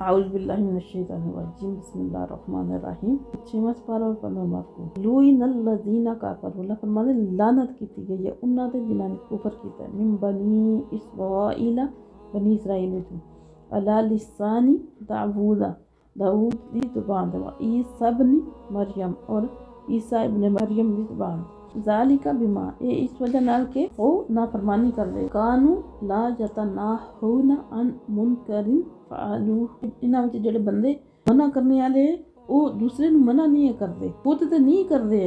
आउज़ बिल्लाहि मिनश शैतानिर रजीम बिस्मिल्लाहिर रहमानिर रहीम। 6वां पारा और 15वां को लुइनल लज़ीना काफ़रू, अल्लाह फरमाते लानत की गई है उन्हां ते जिन्हां ने कुफर कीता है। मिन बनी इसराइल, बनी इसराइल विचों, अला लिसानी दाऊद दी ज़ुबान ते ईसा इब्न मरियम और ईसा इब्न मरियम दी ज़ुबान। ज़ालिका बिमा, ये इस वजह नाल के ओ नाफरमानी कर दे, कानू ला यतनाहूना अन मुनकरिन फ़अलू, इन्हां विच जेड़े बंदे मना करने वाले वो दूसरे नूं मना नहीं करते, खुद तो नहीं करते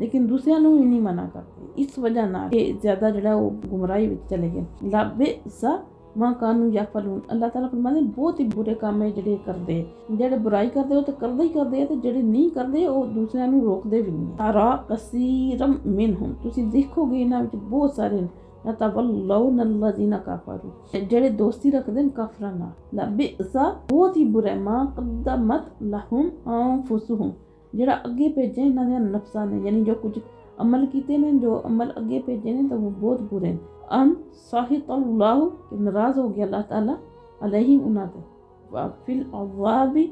लेकिन दूसरिਆਂ ਨੂੰ भी नहीं मना करते। इस वजह नाल ये ज़्यादा जेड़ा वो गुमराही विच चले गए। लाबिसा मां कानू याफलून, अल्लाह ताला फरमाते बहुत ही बुरे काम है जेड़े करदे, जेड़े बुराई करदे वो तो करदे ही करदे ते जेड़े नहीं करदे वो दूसरिਆਂ ਨੂੰ रोकदे भी नहीं। तारा कसीरम मिनहुम, तुसी देखोगे इन्हां विच बहुत सारे यतवल्लौना अल्लज़ीना काफ़रू, जेड़े दोस्ती रखदे न काफरां नाल। लाबिसा, बहुत ही बुरा, मां कद्दमत लहुम अनफुसुहुम, जेड़ा अगे भेजे इन्हां दे नफ्सां ने, यानी जो कुछ अमल कीते ने, जो अमल अगे भेजे ने तो वो बहुत बुरे ने। अन साहितल्लाहु, कि नाराज़ हो गया अल्लाह ताला, अलैहिम उन्हां ते, फिल अज़ाबी,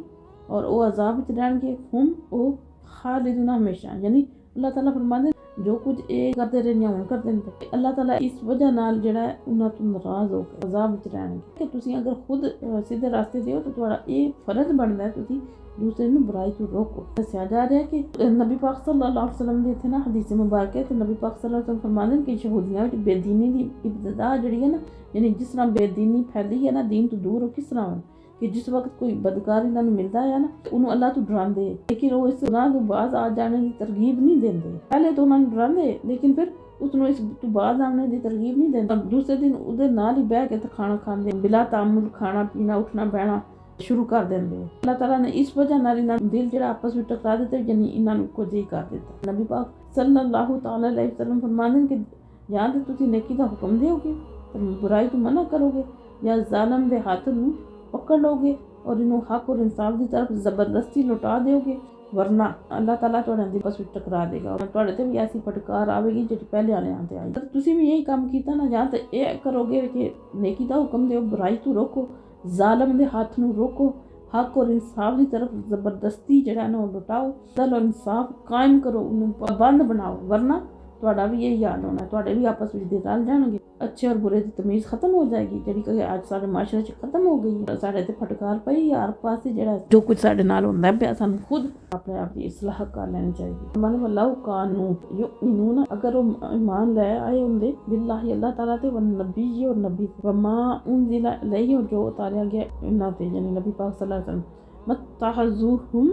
और वो अज़ाब विच रहणगे, हुम ओ खालिदून हमेशा, यानी अल्लाह ताला फरमांदे जो कुछ ये करते रहने हुण करते ने, अल्लाह ताला इस वजह नाल जेड़ा उन्हां तो नाराज़ हो के अज़ाब विच रहणगे। कि तुसीं अगर खुद सीधे रास्ते ते हो तो तुहाड़ा ये फर्ज बनदा है तुसीं दूसरे नूं बुराई तो रोको। दस्सिया जा रहा है कि नबी पाक सल्लल्लाहु अलैहि वसल्लम दे इत्थे ना हदीस मुबारक है ते नबी पाक सल्लल्लाहु अलैहि वसल्लम फरमांदे कि यहूदियां विच बेदीनी दी इब्तिदा जेहड़ी है ना, यानी जिस तरह बेदीनी फैली है ना, दीन तो दूर हो किस तरह हो कि जिस वक्त कोई बदकार इन्हां नूं मिलदा है ना उन्होंने अल्लाह तो डरांदे, लेकिन वो इस गुनाह तो बाज आ जाने की तरगीब नहीं देंदे। पहले तो उन्होंने डरांदे लेकिन फिर उसनों इस तो बाज आने की तरगीब नहीं देंदे। दूसरे दिन उहदे नाल ही बह के खाना खांदे, बिला तामुल खाना पीना उठना बहना शुरू कर देंदे। अल्लाह ताला ने इस वजह नाल इन्हां दिल जेड़ा आपस में टकरा दिते, यानी इन्हां नूं कुछ ही कर दिता। नबी पाक सल्लल्लाहु तआला अलैहि वसल्लम फरमांदे कि या तो तुसीं नेकी दा हुक्म दोगे तो बुराई तो मना करोगे, या जालिम दे हाथ नूं पकड़ लोगे और इन्हों हक और इंसाफ की तरफ जबरदस्ती लौटा दोगे, वरना अल्लाह ताला तुहाडे दिल आपस में टकरा देगा और तुहाडे ते भी ऐसी फटकार आवेगी जिहड़ी पहले वालेयां ते आई। अगर तुसीं भी यही काम कीता ना, या तो ये करोगे कि नेकी दा हुक्म दो, बुराई तो रोको, जालिम दे हाथ नूं रोको, हक और इंसाफ की तरफ जबरदस्ती जेड़ा ना लौटाओ, अदल और इंसाफ कायम करो, उन्हें पाबंद बनाओ, वरना तुहाडा भी यही हाल होना, तुहाडे भी आपस में दिल रल जाणगे, अच्छे और बुरे की तमीज़ खत्म हो जाएगी जिहड़ी कि अज साडे माशरे च खत्म हो गई है। साडे ते फटकार पई हर पासे, जेड़ा जो कुछ साडे नाल हुंदा पिया सानूं खुद अपने आप की इस्लाह कर लैनी चाहिए। मन वल्लाहु कानू युमिनून, अगर वो ईमान ले आए हुंदे बिल्लाहि अल्लाह ताला ते, व नबी और नबी व मा उनजिला अलैहि, और जो उतारा गया इन्हां ते यानी नबी पाक सल्लल्लाहु अलैहि वसल्लम, मत्तखजुहुम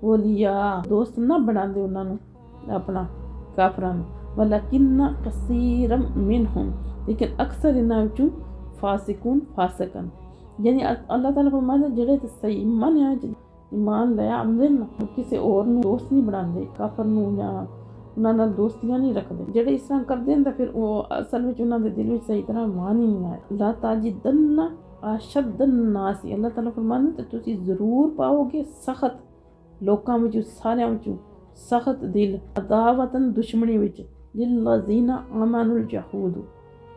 वलिया, दोस्त ना बनांदे उन्हां नूं अपना काफरां नूं, वलकिन्ना कसीरम मिनहुम, लेकिन अक्सर इन्हां विचों फासिकून फासिकन, यानी अल्लाह ताला फरमांदा जेड़े ते सही मन्या ईमान ले आंदे न किसी और नूं दोस्त नहीं बनांदे, काफर नूं जां उन्हां नाल दोस्तियां नहीं रखदे। जेड़े इस तरह करदे न फिर वो असल विच उन्हां दे दिल विच सही तरह ईमान ही नहीं आया। ला ताजिदन्ना अशद्दन नास, अल्लाह ताला फरमांदा ते तुसीं जरूर पाओगे सख्त लोकां विच, सारियां विचों सख्त दिल, अदावतन दुश्मनी विच, लिल्लज़ीना आमनुल यहूद,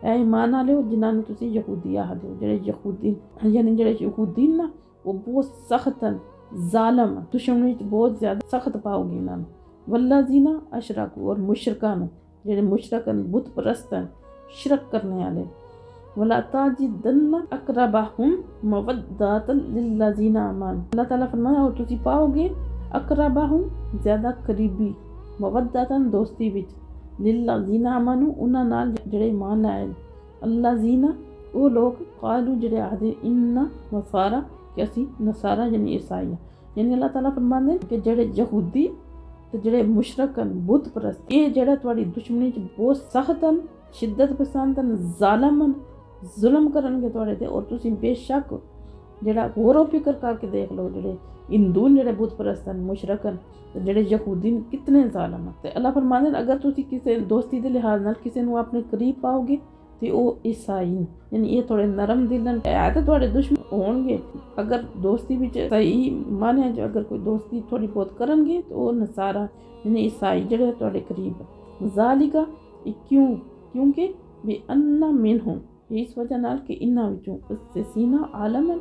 ऐ ईमान आले हो जिन्हां नूं तुसीं यहूदी आखदे हो। जेड़े यहूदी यानी जेड़े यहूदी ना वो बहुत सख्त न, जालिम, दुश्मनी च बहुत ज़्यादा सख्त पाओगे इन्हां नूं। वल्लज़ीना अशरकू, और मुशरकां नूं, जेड़े मुशरक न, बुत परस्त न, शिरक करने वाले। वला ताजिदन्ना अक़रबहुम मवद्दतन लिल्लज़ीना आमनु, अल्लाह ताला फरमाया और तुसीं पाओगे अक़रबहुम ज़्यादा करीबी, मवद्दतन दोस्ती विच, लिल्लज़ीना आमनु उन्हां नाल जेड़े ईमान आए। अल्लज़ीना वो लोग, क़ालू जेड़े आखदे इन्ना नसारा, कि असीं नसारा यानी ईसाई, यानी अल्लाह ताला फरमांदे कि जेड़े यहूदी ते जेड़े मुशरक न, बुत परस्त, ये जेड़ा तुहाडी दुश्मनी च बहुत सख्त न, शिद्दत पसंद न, जालिम न, जुल्म करनगे तुहाडे ते। और तुसीं बेशक जेड़ा गौर फिक्र करके देख लो, जेड़े हिंदू न, जेड़े बुत परस्त न, मुशरक न, जेड़े यहूदी न, कितने जालिम न। ते अल्लाह फरमांदे न अगर तुसीं किसी दोस्ती दे लिहाज नाल किसी नूं अपने करीब पाओगे ते ओह ईसाई न, यानी ये थोड़े नरम दिल न, है ते तुहाडे दुश्मन होणगे। अगर दोस्ती विच सही माने अगर कोई दोस्ती थोड़ी बहुत करनगे तो ओह नसारा यानी ईसाई जेड़े तुहाडे करीब। ज़ालिका, क्योंकि बिअन्ना मिनहुम, इस वजह नाल कि इन्हां विचों सीना आलम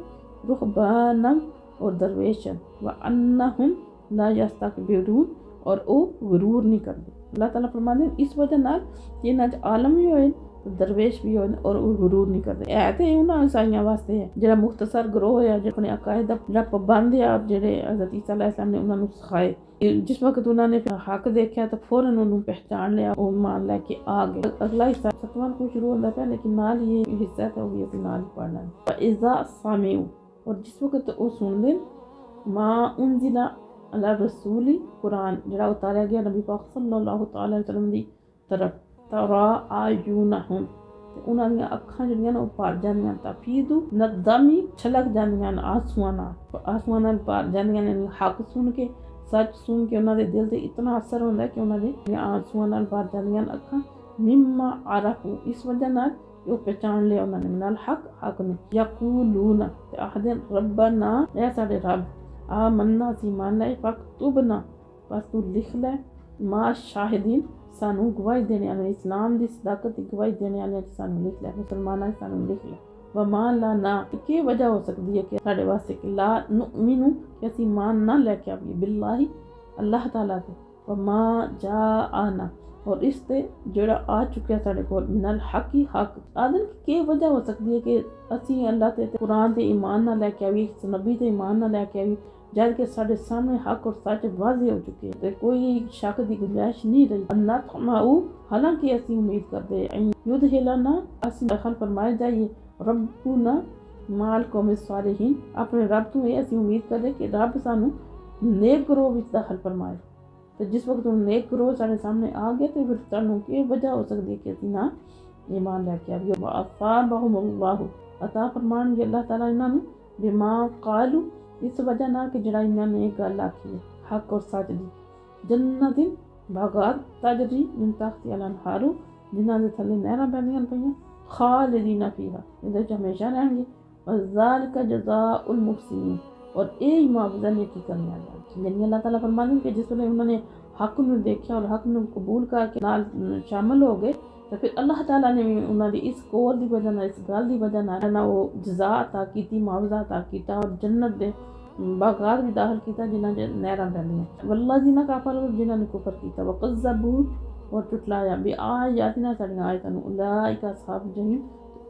रुहबानम और दरवेश व अन्नहुम ला यस्तकबिरून और वो गुरूर नहीं करते। अल्लाह ताला फरमाते इस वजह नाल कि इन्हां च आलम भी होए ते दरवेश भी होए और वो गुरूर नहीं करते। है ते उन्हां ईसाइयां वास्ते है जेह्ड़ा मुख्तसर ग्रोह है अपने अकायद दा जेह्ड़ा पाबंद है और जेह्ड़े हज़रत ईसा अलैहिस्सलाम ने उन्हां नूं सिखाए। जिस वक्त उन्होंने हक देखा तो फौरन उन्होंने पहचान लिया, वो मान लैके आ गए। अगला हिस्सा सतवां को शुरू होता है लेकिन नाल ये हिस्सा है तो भी अभी नाल ही पढ़ना है। इज़ा सामिऊ और जिस वक्त वो सुन दें माँ उनजिला अला रसूली कुरान जेड़ा उतारा गया नबी पाक सल्लल्लाहु अलैहि वसल्लम दी तरफ तरा आयुनहुम ते उन्हां दी अखां जेहड़ियां ने भर जांदियां तफीदु नदमी छलक जांदियां आंसुआं नाल भर जांदियां ने हक सुन के सच सुन के उन्होंने दिल से इतना असर होता है कि उन्होंने आंसुओं नाल भर जांदियां अखां मिम्मा आरफू इस वजह नाल वो पहचान लिया उन्होंने मिनल हक ने यकूलून ते आखदे रब्बना ऐ साडे रब आ मन्ना सी मान लै फक्तुबना बस तू लिख लै मा शाहिदीन सानू गवाही देने वाले इस्लाम दी सदाकत की गवाही देने वाले सानू लिख लै मुसलमाना सानू लिख लै वमा ला ना क्या वजह हो सकती है कि साढ़े वास्ते कि ला नुमिनु कि असी मान ना लैके आइए बिल्लाही अल्लाह ताला ते वमा जा आना और इसते जेड़ा आ चुका साढ़े कोल मिनल हक ही हक आदन की क्या वजह हो सकती है कि असी अल्लाह ते कुरान ते ईमान ना लैके आइए नबी ते ईमान ना लैके आइए जब कि साढ़े सामने हक और सच वाज़े हो चुके हैं तो कोई शक की गुंजाइश नहीं रही। अन्ना थमाऊ हालांकि असी उम्मीद करते युद्ध हिलाना असी दखल फरमाए जाइए रब्बुना माल कौम सालिहीन अपने रब तो ये असी उम्मीद करें कि रब सानू नेक ग्रोह विच दखल फरमाए। तो जिस वक्त नेक ग्रोह साढ़े सामने आ गए तो फिर सानू की वजह हो सकती है कि असी ना ईमान लैके आइए। असाबहुमुल्लाहु अता फरमानगे अल्लाह ताला इन्हां नू बिमा कालू इस वजह नाल कि जेड़ा इन्होंने गल आखी है हक और सच दी जन्नतिन बागात तजरी मिन तहतिहा अल-अनहारू जिन्हां दे थल्ले नहरां बहदियां पईयां खालिदीना फीहा इहदे च हमेशा रहणगे वज़ालिका जज़ाउल मुहसिनीन और यही मुआवजा नेकी करने वाला यानी अल्लाह ताला फरमाते हैं कि जिस वेले उन्होंने हक नूं देखा और हक नूं कबूल करके नाल शामिल हो गए तो फिर अल्लाह ताला ने उन्होंने इस कौल की वजह नाल इस गल की वजह नाल ना वो जज़ा अता की मुआवजा अता किया और जन्नत दे बागात भी दाखिल किया जिन्हां च नहरां बहदियां वल्लज़ीना कफरू जिन्हां ने कुफर किया वकज़्ज़बू और टुटलाया भी आयातिना साडियां आयतां नूं उलाइका अस्हाबुल जहीम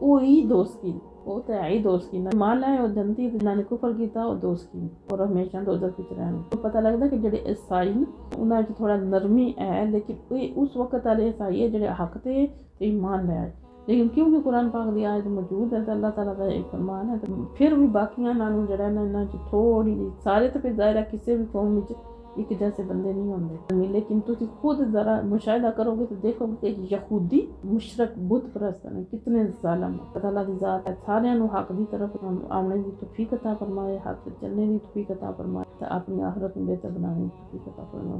वही दोस्त की वो तो है ही दोस्त की मान लाए और जनती जिन्होंने कुफर किया और दोस्त की और हमेशा दोज़ख विच रहना। तो पता लगता कि जेडे ईसाई उन्हां च थोड़ा नरमी है लेकिन उस वक्त वाले ईसाई है जेडे हक ते ईमान ले आए लेकिन क्योंकि कुरान पाक दी आयत मौजूद है तो अल्लाह ताला का एक फरमान है तो फिर भी बाकियां नालों जेड़ा इन्हां च थोड़ी जी सारे तो फिर ज़ाहिर है किसी भी कौम विच एक जैसे बंदे नहीं होंगे लेकिन तुम खुद ज़रा मुशाहिदा करोगे तो देखोगे कि यहूदी मुशरक बुत परस्त ने कितने जालिम अल्लाह की ज़ात है सारे हक की तरफ आने की तौफीक अता फरमाए हक से चलने की तौफीक अता फरमाए तो अपनी आखिरत में बेहतर बनाने की तौफीक अता फरमाए।